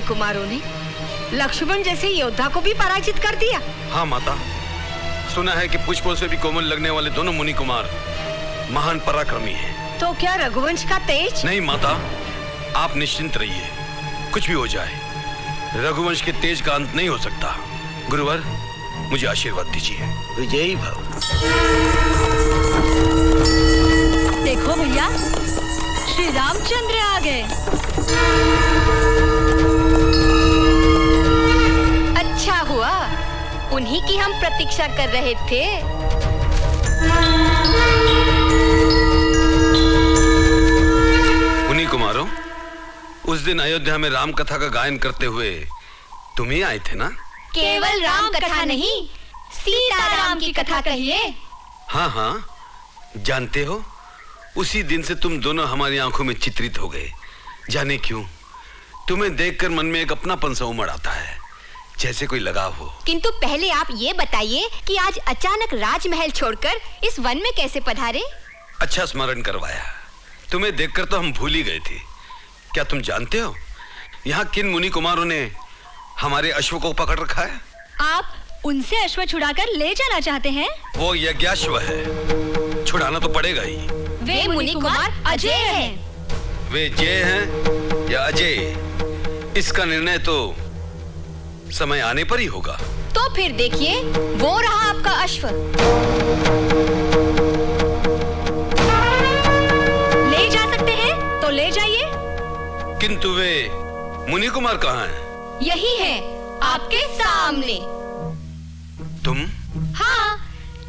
कुमारों ने लक्ष्मण जैसे योद्धा को भी पराजित कर दिया। हाँ माता, सुना है कि पुष्पों से भी कोमल लगने वाले दोनों मुनि कुमार महान पराक्रमी हैं। तो क्या रघुवंश का तेज? नहीं माता, आप निश्चिंत रहिए, कुछ भी हो जाए रघुवंश के तेज का अंत नहीं हो सकता। गुरुवर, मुझे आशीर्वाद दीजिए। विजयी भव। देखो भैया, श्री रामचंद्र आ गए। अच्छा हुआ, उन्हीं की हम प्रतीक्षा कर रहे थे। मुनि कुमारों, उस दिन अयोध्या में राम कथा का गायन करते हुए तुम ही आए थे ना? केवल राम कथा नहीं, सीताराम की कथा कहिए। हाँ हाँ, जानते हो, उसी दिन से तुम दोनों हमारी आंखों में चित्रित हो गए। जाने क्यों, तुम्हें देखकर मन में एक अपनापन सा उमड़ आता है, जैसे कोई लगाव हो। किंतु पहले आप ये बताइए कि आज अचानक राजमहल छोड़कर इस वन में कैसे पधारे? अच्छा स्मरण करवाया, तुम्हें देखकर तो हम भूल ही गए थे। क्या तुम जानते हो यहाँ किन मुनि कुमारों ने हमारे अश्व को पकड़ रखा है? आप उनसे अश्व छुड़ाकर ले जाना चाहते हैं? वो यज्ञाश्व है, छुड़ाना तो पड़ेगा ही। वे मुनि कुमार अजय हैं। वे जय हैं या अजय, इसका निर्णय तो समय आने पर ही होगा। तो फिर देखिए, वो रहा आपका अश्व। ले जा सकते हैं तो ले जाइए। किंतु वे मुनि कुमार कहाँ हैं? यही है, आपके सामने। तुम? हाँ,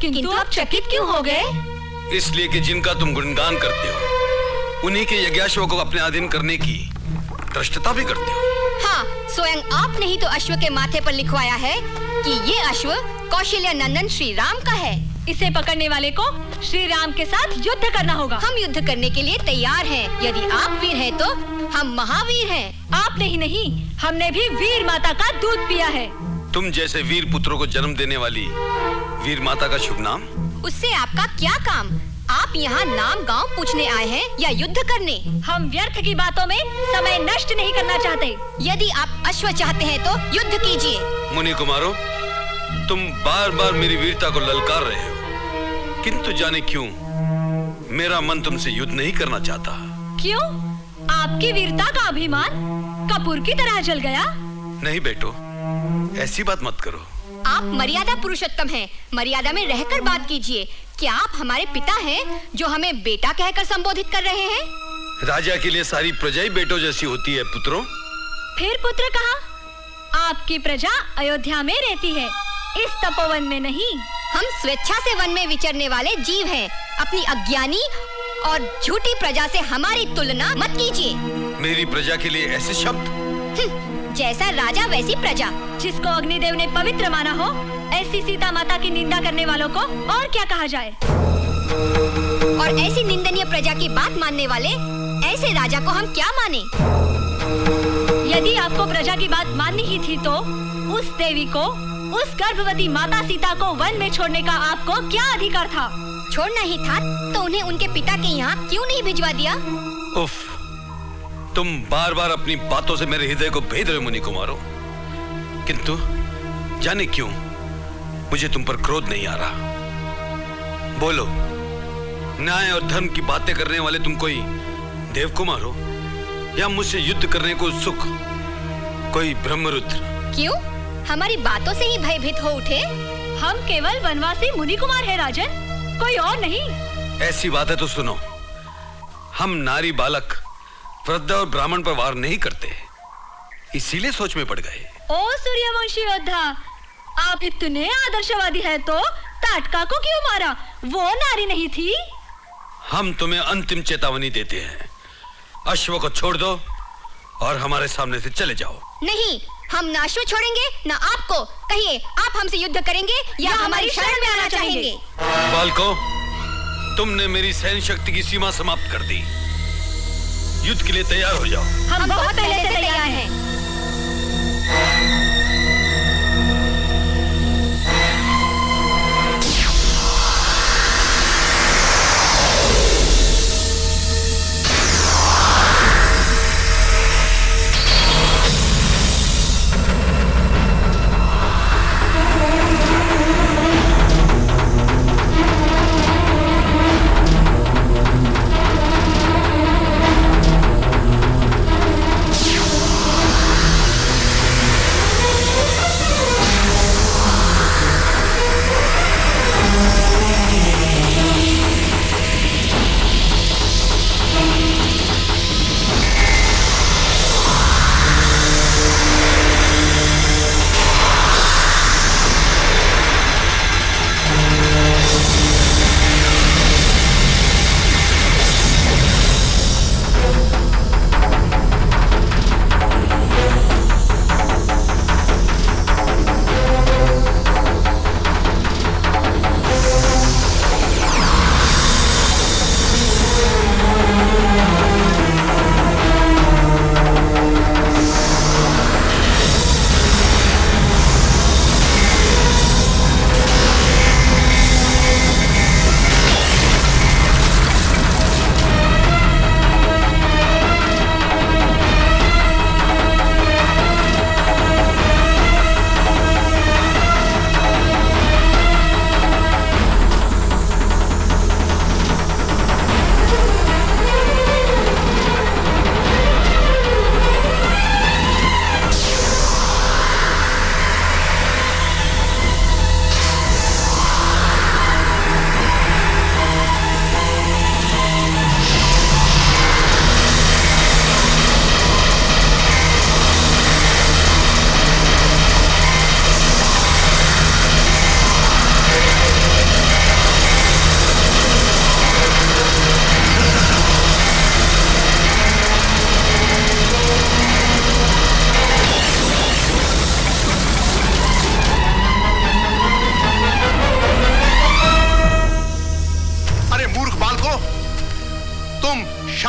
किंतु आप चकित क्यों हो गए? इसलिए कि जिनका तुम गुणगान करते हो, उन्हीं के यज्ञाश्व को अपने अधीन करने की धृष्टता भी करते हो। हाँ, स्वयं आपने ही तो अश्व के माथे पर लिखवाया है कि ये अश्व कौशल्य नंदन श्री राम का है। इसे पकड़ने वाले को श्री राम के साथ युद्ध करना होगा। हम युद्ध करने के लिए तैयार हैं। यदि आप वीर हैं तो हम महावीर हैं। आपने ही नहीं, हमने भी वीर माता का दूध पिया है। तुम जैसे वीर पुत्रों को जन्म देने वाली वीर माता का शुभ नाम? उससे आपका क्या काम? आप यहाँ नाम गांव पूछने आए हैं या युद्ध करने? हम व्यर्थ की बातों में समय नष्ट नहीं करना चाहते। यदि आप अश्व चाहते हैं तो युद्ध कीजिए। मुनि कुमारों, तुम बार बार मेरी वीरता को ललकार रहे हो, किंतु जाने क्यों मेरा मन तुमसे युद्ध नहीं करना चाहता। क्यों? आपकी वीरता का अभिमान कपूर की तरह जल गया? नहीं बेटो, ऐसी बात मत करो। आप मर्यादा पुरुषोत्तम हैं, मर्यादा में रहकर बात कीजिए। क्या आप हमारे पिता हैं जो हमें बेटा कहकर संबोधित कर रहे हैं? राजा के लिए सारी प्रजा ही बेटों जैसी होती है पुत्रों। फिर पुत्र कहा? आपकी प्रजा अयोध्या में रहती है, इस तपोवन में नहीं। हम स्वेच्छा से वन में विचरने वाले जीव हैं। अपनी अज्ञानी और झूठी प्रजा से हमारी तुलना मत कीजिए। मेरी प्रजा के लिए ऐसे शब्द? जैसा राजा वैसी प्रजा। जिसको अग्निदेव ने पवित्र माना हो, ऐसी सीता माता की निंदा करने वालों को और क्या कहा जाए? और ऐसी निंदनीय प्रजा की बात मानने वाले ऐसे राजा को हम क्या माने? यदि आपको प्रजा की बात माननी ही थी तो उस देवी को, उस गर्भवती माता सीता को वन में छोड़ने का आपको क्या अधिकार था? छोड़ना ही था तो उन्हें उनके पिता के यहाँ क्यों नहीं भिजवा दिया? उफ, तुम बार बार अपनी बातों से मेरे हृदय को भेद रहे मुनि कुमारों। किंतु जाने क्यों मुझे तुम पर क्रोध नहीं आ रहा। बोलो, न्याय और धर्म की बातें करने वाले तुम कोई देव कुमार हो या मुझसे युद्ध करने को उत्सुक कोई ब्रह्मरुद्र? क्यों? हमारी बातों से ही भयभीत हो उठे? हम केवल वनवासी मुनि कुमार है राजन, कोई और नहीं। ऐसी बात है तो सुनो, हम नारी बालक वृद्ध और ब्राह्मण पर वार नहीं करते, इसीलिए सोच में पड़ गए। ओ सूर्यवंशी योद्धा, आप इतने आदर्शवादी हैं तो ताटका को क्यों मारा? वो नारी नहीं थी? हम तुम्हें अंतिम चेतावनी देते हैं, अश्व को छोड़ दो और हमारे सामने से चले जाओ। नहीं, हम ना अश्व छोड़ेंगे ना आपको। कहिए, आप हमसे युद्ध करेंगे या हमारी शरण में आना चाहेंगे? बालकों, तुमने मेरी सहन शक्ति की सीमा समाप्त कर दी। युद्ध के लिए तैयार हो जाओ। हम बहुत पहले से तैयार हैं।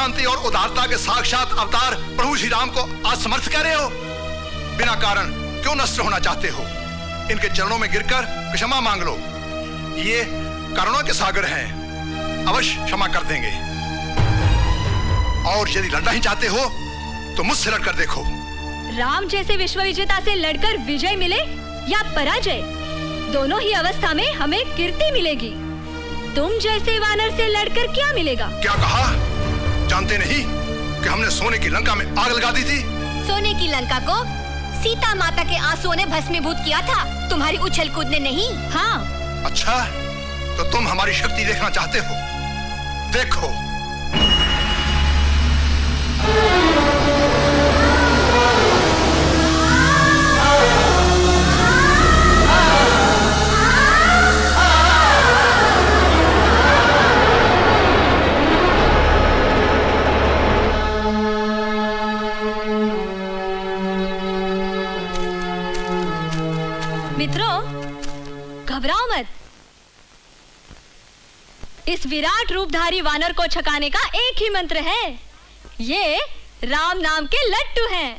शांति और उदारता के साक्षात अवतार प्रभु श्री राम को असमर्थ कह रहे हो? बिना कारण क्यों नष्ट होना चाहते हो? इनके चरणों में गिरकर क्षमा मांग लो। ये करुणा के सागर हैं, अवश्य क्षमा कर देंगे। और यदि लड़ना ही चाहते हो तो मुझसे लड़कर देखो। राम जैसे विश्व विजेता से लड़कर विजय मिले या पराजय, दोनों ही अवस्था में हमें कीर्ति मिलेगी। तुम जैसे वानर से लड़कर क्या मिलेगा? क्या कहा? जानते नहीं कि हमने सोने की लंका में आग लगा दी थी? सोने की लंका को सीता माता के आंसुओं ने भस्मीभूत किया था, तुम्हारी उछल कूद ने नहीं। हाँ। अच्छा, तो तुम हमारी शक्ति देखना चाहते हो? देखो। मित्रों, घबराओ मत। इस विराट रूपधारी वानर को छकाने का एक ही मंत्र है। ये राम नाम के लट्टू हैं।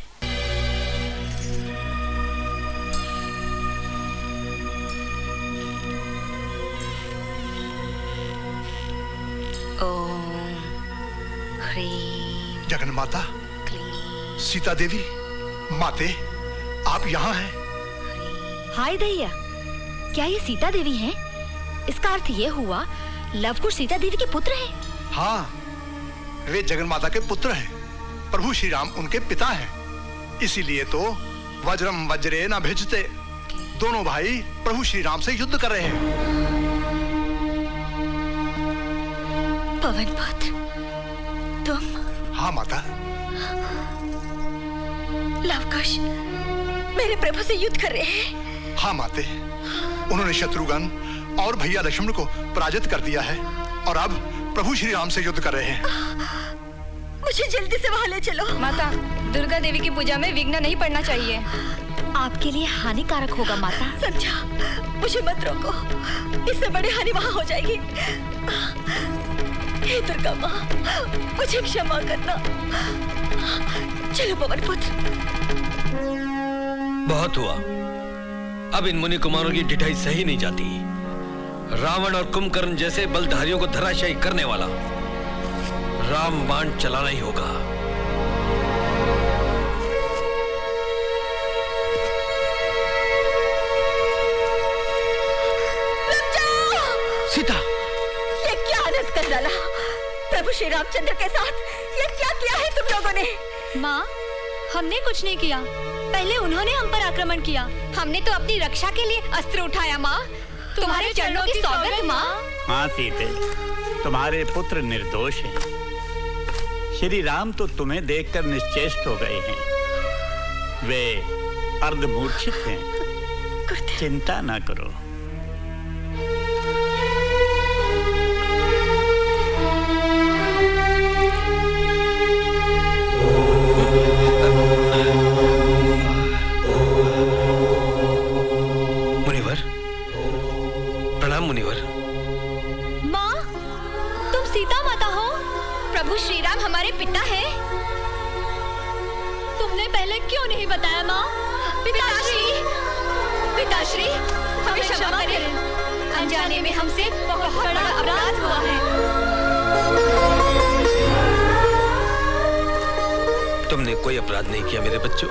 ओम ह्रीं जगन माता, क्लीं सीता देवी, माते, आप यहाँ हैं? हाय दैया, क्या ये सीता देवी हैं? इसका अर्थ ये हुआ लवकुश सीता देवी के पुत्र हैं। हाँ, वे जगन माता के पुत्र हैं। प्रभु श्री राम उनके पिता हैं। इसीलिए तो वज्रम वज्रे न भिजते, दोनों भाई प्रभु श्री राम से युद्ध कर रहे हैं। पवन पुत्र, तुम? हाँ माता। लवकुश मेरे प्रभु से युद्ध कर रहे हैं। हाँ माते, उन्होंने शत्रुघ्न और भैया लक्ष्मण को पराजित कर दिया है और अब प्रभु श्री राम से युद्ध कर रहे हैं। मुझे जल्दी से वहां ले चलो। माता, दुर्गा देवी की पूजा में विघ्न नहीं पड़ना चाहिए। आपके लिए हानिकारक होगा माता। समझा, मुझे मत रोको, इससे बड़ी हानि वहां हो जाएगी। हे दुर्गा माँ, मुझे क्षमा करना। चलो पवन पुत्र। बहुत हुआ, अब इन मुनि कुमारों की ढिठाई सही नहीं जाती। रावण और कुंभकर्ण जैसे बलधारियों को धराशायी करने वाला राम बाण चलाना ही होगा। सीता, ये क्या आनंद कर डाला प्रभु श्री रामचंद्र के साथ? ये क्या किया है तुम लोगों ने? माँ, हमने कुछ नहीं किया, पहले उन्होंने हम पर आक्रमण किया। हमने तो अपनी रक्षा के लिए अस्त्र उठाया माँ। तुम्हारे चरणों की सौगंध माँ। हाँ सीते, तुम्हारे पुत्र निर्दोष हैं। श्री राम तो तुम्हें देखकर निश्चेष्ट हो गए हैं। वे अर्धमूर्छित हैं। चिंता ना करो। मुनिवर, माँ, तुम सीता माता हो? प्रभु श्री राम हमारे पिता हैं। तुमने पहले क्यों नहीं बताया माँ? पिताश्री, पिताश्री, हमें क्षमा करें। अनजाने में हमसे बहुत बड़ा अपराध हुआ है। तुमने कोई अपराध नहीं किया मेरे बच्चों।